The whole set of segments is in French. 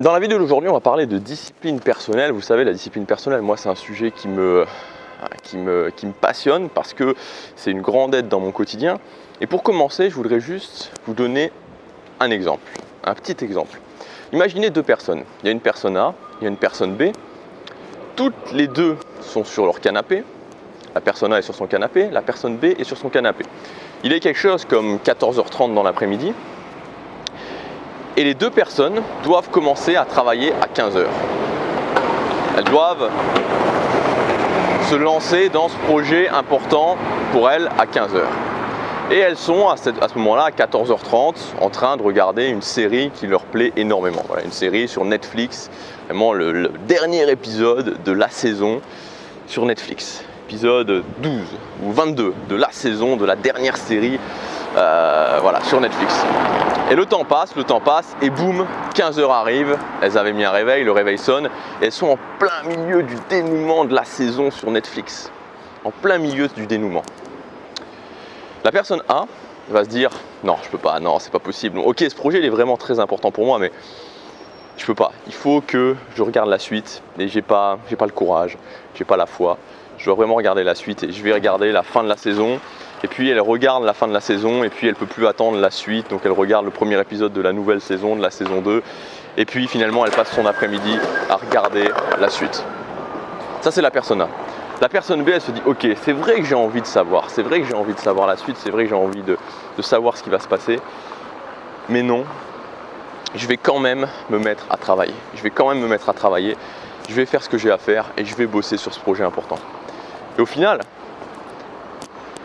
Dans la vidéo d'aujourd'hui, on va parler de discipline personnelle. Vous savez, la discipline personnelle, moi, c'est un sujet qui me passionne parce que c'est une grande aide dans mon quotidien. Et pour commencer, je voudrais juste vous donner un exemple, un petit exemple. Imaginez deux personnes. Il y a une personne A, il y a une personne B. Toutes les deux sont sur leur canapé. La personne A est sur son canapé, la personne B est sur son canapé. Il est quelque chose comme 14h30 dans l'après-midi. Et les deux personnes doivent commencer à travailler à 15h. Elles doivent se lancer dans ce projet important pour elles à 15h. Et elles sont à ce moment-là, à 14h30, en train de regarder une série qui leur plaît énormément. Voilà, une série sur Netflix, vraiment le dernier épisode de la saison sur Netflix. Épisode 12 ou 22 de la saison, de la dernière série voilà, sur Netflix. Et le temps passe, et boum, 15h arrive, elles avaient mis un réveil, le réveil sonne, et elles sont en plein milieu du dénouement de la saison sur Netflix. En plein milieu du dénouement. La personne A va se dire, non, je peux pas, non, c'est pas possible. Ok, ce projet il est vraiment très important pour moi, mais je peux pas. Il faut que je regarde la suite, et j'ai pas le courage, j'ai pas la foi. Je dois vraiment regarder la suite, et je vais regarder la fin de la saison. Et puis elle regarde la fin de la saison et puis elle ne peut plus attendre la suite. Donc elle regarde le premier épisode de la nouvelle saison, de la saison 2. Et puis finalement elle passe son après-midi à regarder la suite. Ça c'est la personne A. La personne B elle se dit ok, c'est vrai que j'ai envie de savoir. C'est vrai que j'ai envie de savoir la suite. C'est vrai que j'ai envie de savoir ce qui va se passer. Mais non, je vais quand même me mettre à travailler. Je vais quand même me mettre à travailler. Je vais faire ce que j'ai à faire et je vais bosser sur ce projet important. Et au final,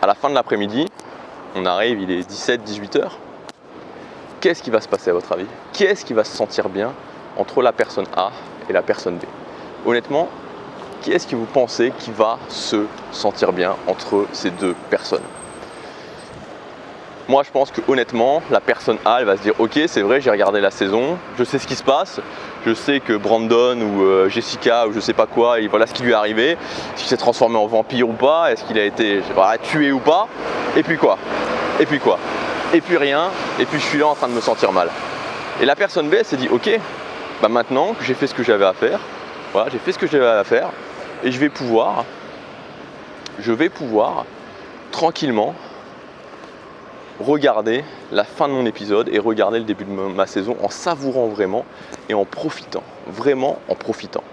à la fin de l'après-midi, on arrive, il est 17-18h. Qu'est-ce qui va se passer à votre avis? Qui est-ce qui va se sentir bien entre la personne A et la personne B? Honnêtement, qui est-ce que vous pensez qui va se sentir bien entre ces deux personnes? Moi, je pense que honnêtement, la personne A, elle va se dire ok, c'est vrai, j'ai regardé la saison, je sais ce qui se passe, je sais que Brandon ou Jessica ou je sais pas quoi, et voilà ce qui lui est arrivé, est-ce qu'il s'est transformé en vampire ou pas, est-ce qu'il a été tué ou pas, et puis quoi, et puis quoi, et puis rien, et puis je suis là en train de me sentir mal. Et la personne B, elle s'est dit ok, bah maintenant que j'ai fait ce que j'avais à faire, voilà, j'ai fait ce que j'avais à faire, et je vais pouvoir tranquillement regarder la fin de mon épisode et regarder le début de ma saison en savourant vraiment et en profitant, vraiment en profitant.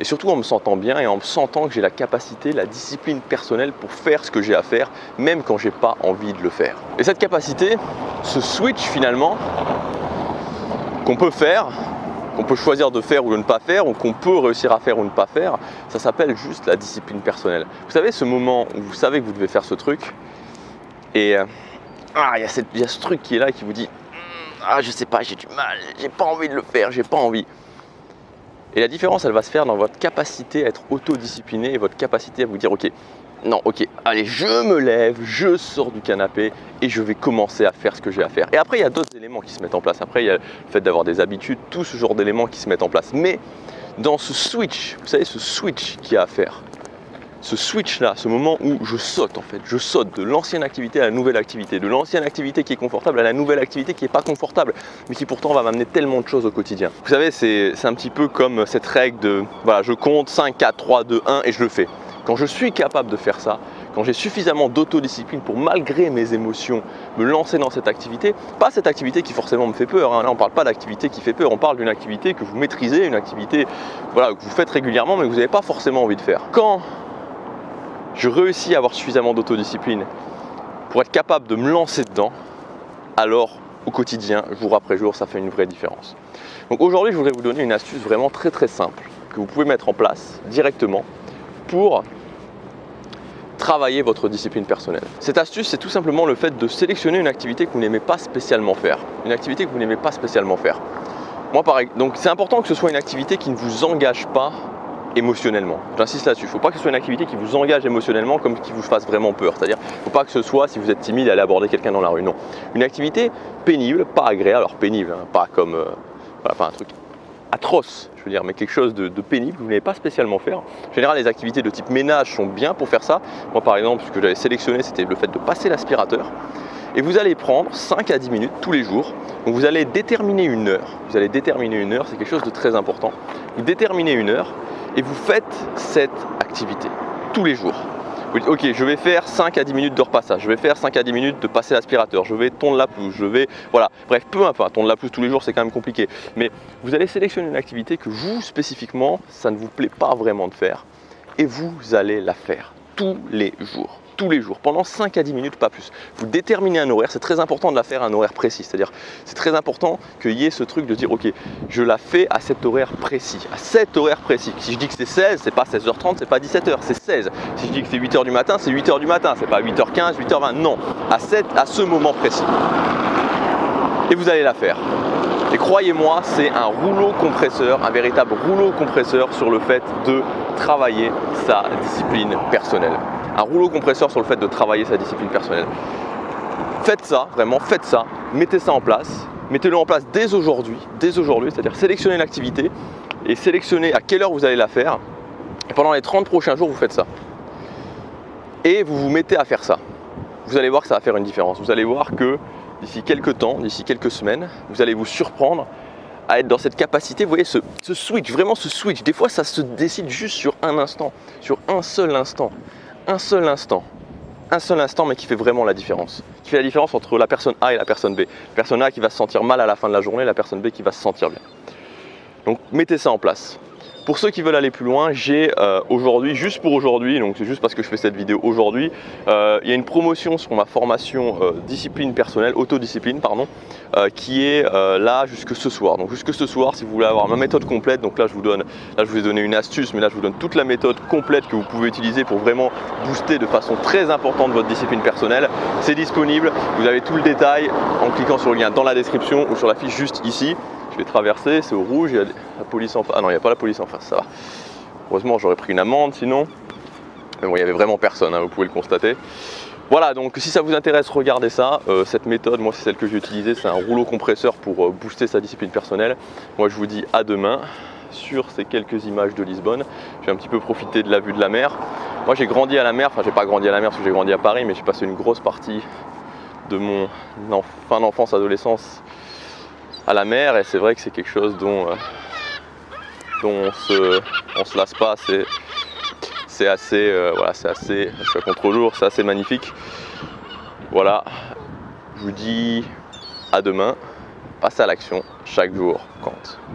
Et surtout en me sentant bien et en me sentant que j'ai la capacité, la discipline personnelle pour faire ce que j'ai à faire, même quand j'ai pas envie de le faire. Et cette capacité, ce switch finalement, qu'on peut faire, qu'on peut choisir de faire ou de ne pas faire, ou qu'on peut réussir à faire ou ne pas faire, ça s'appelle juste la discipline personnelle. Vous savez, ce moment où vous savez que vous devez faire ce truc, et il y a ce truc qui est là qui vous dit je sais pas, j'ai du mal, j'ai pas envie de le faire, j'ai pas envie. Et la différence, elle va se faire dans votre capacité à être autodiscipliné et votre capacité à vous dire ok, non, ok, allez, je me lève, je sors du canapé et je vais commencer à faire ce que j'ai à faire. Et après, il y a d'autres éléments qui se mettent en place. Après, il y a le fait d'avoir des habitudes, tout ce genre d'éléments qui se mettent en place. Mais dans ce switch, vous savez, ce switch qu'il y a à faire, ce switch-là, ce moment où je saute en fait, je saute de l'ancienne activité à la nouvelle activité, de l'ancienne activité qui est confortable à la nouvelle activité qui n'est pas confortable, mais qui pourtant va m'amener tellement de choses au quotidien. Vous savez, c'est un petit peu comme cette règle de, voilà, je compte 5, 4, 3, 2, 1 et je le fais. Quand je suis capable de faire ça, quand j'ai suffisamment d'autodiscipline pour, malgré mes émotions, me lancer dans cette activité, pas cette activité qui forcément me fait peur, hein. Là on ne parle pas d'activité qui fait peur, on parle d'une activité que vous maîtrisez, une activité voilà, que vous faites régulièrement mais que vous n'avez pas forcément envie de faire. Quand je réussis à avoir suffisamment d'autodiscipline pour être capable de me lancer dedans, alors au quotidien, jour après jour, ça fait une vraie différence. Donc aujourd'hui, je voudrais vous donner une astuce vraiment très très simple que vous pouvez mettre en place directement pour travailler votre discipline personnelle. Cette astuce, c'est tout simplement le fait de sélectionner une activité que vous n'aimez pas spécialement faire. Une activité que vous n'aimez pas spécialement faire. Moi, pareil. Donc c'est important que ce soit une activité qui ne vous engage pas émotionnellement. J'insiste là-dessus. Il ne faut pas que ce soit une activité qui vous engage émotionnellement comme qui vous fasse vraiment peur. C'est-à-dire, il ne faut pas que ce soit, si vous êtes timide, aller aborder quelqu'un dans la rue. Non. Une activité pénible, pas agréable, alors pénible, hein, pas comme voilà, pas un truc atroce, je veux dire, mais quelque chose de pénible que vous n'allez pas spécialement faire. En général, les activités de type ménage sont bien pour faire ça. Moi, par exemple, ce que j'avais sélectionné, c'était le fait de passer l'aspirateur. Et vous allez prendre 5 à 10 minutes tous les jours. Donc vous allez déterminer une heure. Vous allez déterminer une heure, c'est quelque chose de très important. Vous déterminez une heure et vous faites cette activité tous les jours. Vous dites, ok, je vais faire 5 à 10 minutes de repassage, je vais faire 5 à 10 minutes de passer l'aspirateur, je vais tondre la pelouse, je vais, voilà, bref, peu importe, tondre la pelouse tous les jours, c'est quand même compliqué. Mais vous allez sélectionner une activité que vous, spécifiquement, ça ne vous plaît pas vraiment de faire et vous allez la faire tous les jours. Tous les jours, pendant 5 à 10 minutes, pas plus. Vous déterminez un horaire, c'est très important de la faire à un horaire précis, c'est-à-dire c'est très important qu'il y ait ce truc de dire ok, je la fais à cet horaire précis, à cet horaire précis. Si je dis que c'est 16, c'est pas 16h30, c'est pas 17h, c'est 16. Si je dis que c'est 8h du matin, c'est 8h du matin, c'est pas 8h15, 8h20, non, à ce moment précis. Et vous allez la faire. Et croyez-moi, c'est un rouleau compresseur, un véritable rouleau compresseur sur le fait de travailler sa discipline personnelle. Un rouleau compresseur sur le fait de travailler sa discipline personnelle. Faites ça, vraiment, faites ça, mettez ça en place, mettez-le en place dès aujourd'hui, c'est-à-dire sélectionnez l'activité et sélectionnez à quelle heure vous allez la faire. Et pendant les 30 prochains jours, vous faites ça. Et vous vous mettez à faire ça. Vous allez voir que ça va faire une différence. Vous allez voir que d'ici quelques temps, d'ici quelques semaines, vous allez vous surprendre à être dans cette capacité, vous voyez, ce switch, vraiment ce switch. Des fois, ça se décide juste sur un instant, sur un seul instant. Un seul instant, mais qui fait vraiment la différence. Qui fait la différence entre la personne A et la personne B. La personne A qui va se sentir mal à la fin de la journée, la personne B qui va se sentir bien. Donc mettez ça en place. Pour ceux qui veulent aller plus loin, j'ai aujourd'hui, juste pour aujourd'hui, donc c'est juste parce que je fais cette vidéo aujourd'hui, il y a une promotion sur ma formation discipline personnelle, autodiscipline, pardon, qui est là jusque ce soir. Donc jusque ce soir, si vous voulez avoir ma méthode complète, donc là je vous ai donné une astuce, mais là je vous donne toute la méthode complète que vous pouvez utiliser pour vraiment booster de façon très importante votre discipline personnelle. C'est disponible, vous avez tout le détail en cliquant sur le lien dans la description ou sur la fiche juste ici. Je vais traverser, c'est au rouge, il y a la police en face. Ah non, il n'y a pas la police en face, ça va. Heureusement, j'aurais pris une amende sinon. Mais bon, il n'y avait vraiment personne, hein, vous pouvez le constater. Voilà, donc si ça vous intéresse, regardez ça. Cette méthode, moi, c'est celle que j'ai utilisée. C'est un rouleau compresseur pour booster sa discipline personnelle. Moi, je vous dis à demain sur ces quelques images de Lisbonne. J'ai un petit peu profité de la vue de la mer. Moi, j'ai grandi à la mer. Enfin, j'ai pas grandi à la mer parce que j'ai grandi à Paris, mais j'ai passé une grosse partie de mon fin d'enfance, adolescence à la mer, et c'est vrai que c'est quelque chose dont on se lasse pas. C'est assez, voilà, c'est assez, je suis à contre-jour, c'est assez magnifique. Voilà, je vous dis à demain, passez à l'action, chaque jour compte.